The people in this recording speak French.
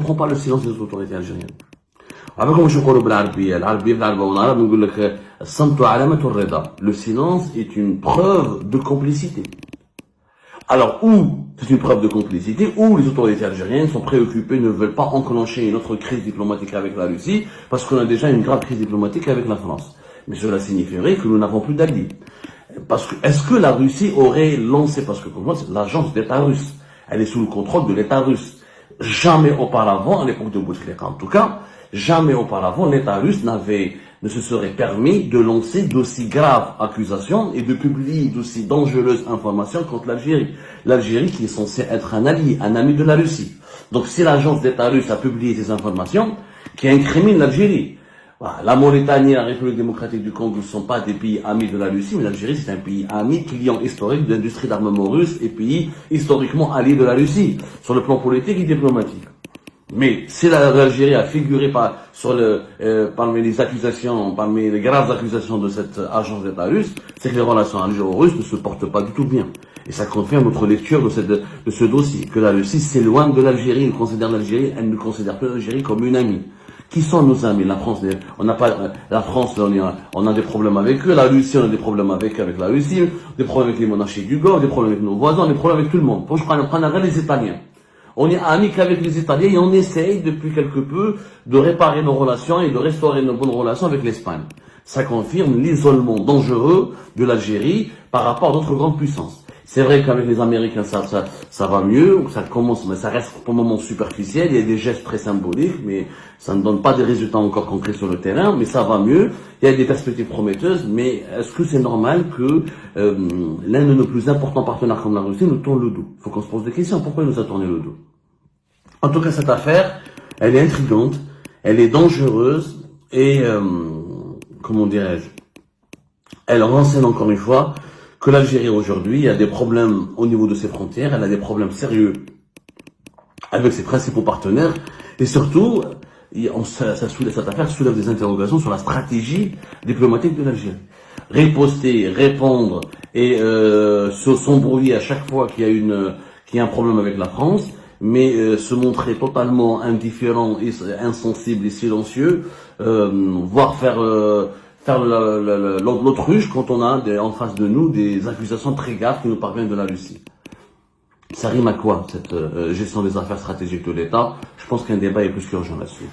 comprends pas le silence des autorités algériennes. عارفين واش نقولوا بالعربيه بالعربه والعرب نقول لك الصمت علامة الرضا. Le silence est une preuve de complicité. Alors, ou c'est une preuve de complicité, ou les autorités algériennes sont préoccupées, ne veulent pas enclencher une autre crise diplomatique avec la Russie, parce qu'on a déjà une grave crise diplomatique avec la France. Mais cela signifierait que nous n'avons plus d'alliés. Parce que, est-ce que la Russie aurait lancé, parce que pour moi, c'est l'agence d'État russe, elle est sous le contrôle de l'État russe. Jamais auparavant, à l'époque de Bouteflika en tout cas, jamais auparavant, l'État russe ne se serait permis de lancer d'aussi graves accusations et de publier d'aussi dangereuses informations contre l'Algérie. L'Algérie qui est censée être un allié, un ami de la Russie. Donc si l'agence d'État russe a publié ces informations qui incriminent l'Algérie, voilà, la Mauritanie et la République démocratique du Congo ne sont pas des pays amis de la Russie, mais l'Algérie c'est un pays ami, client historique de l'industrie d'armement russe et pays historiquement allié de la Russie, sur le plan politique et diplomatique. Mais si l'Algérie a figuré parmi les accusations, parmi les graves accusations de cette agence d'État russe, c'est que les relations algéro-russes ne se portent pas du tout bien. Et ça confirme notre lecture de ce dossier, que la Russie s'éloigne de l'Algérie, elle ne considère plus l'Algérie comme une amie. Qui sont nos amis? La France, on a des problèmes avec eux, la Russie, on a des problèmes avec la Russie, des problèmes avec les monarchies du Golfe, des problèmes avec nos voisins, des problèmes avec tout le monde. Pour je prends les Italiens. On est amis qu'avec les Italiens et on essaye depuis quelque peu de réparer nos relations et de restaurer nos bonnes relations avec l'Espagne. Ça confirme l'isolement dangereux de l'Algérie par rapport à d'autres grandes puissances. C'est vrai qu'avec les Américains, ça va mieux, ça commence, mais ça reste pour le moment superficiel, il y a des gestes très symboliques, mais ça ne donne pas des résultats encore concrets sur le terrain, mais ça va mieux, il y a des perspectives prometteuses, mais est-ce que c'est normal que l'un de nos plus importants partenaires comme la Russie nous tourne le dos? Il faut qu'on se pose des questions, pourquoi il nous a tourné le dos? En tout cas, cette affaire, elle est intrigante, elle est dangereuse, et, comment dirais-je, elle renseigne encore une fois que l'Algérie aujourd'hui a des problèmes au niveau de ses frontières, elle a des problèmes sérieux avec ses principaux partenaires, et surtout, cette affaire soulève des interrogations sur la stratégie diplomatique de l'Algérie. Riposter, répondre et s'embrouiller à chaque fois qu'il y a un problème avec la France, mais se montrer totalement indifférent, insensible et silencieux, voire faire l'autruche quand on a en face de nous des accusations très graves qui nous parviennent de la Russie. Ça rime à quoi, cette gestion des affaires stratégiques de l'État? Je pense qu'un débat est plus qu'urgent là-dessus.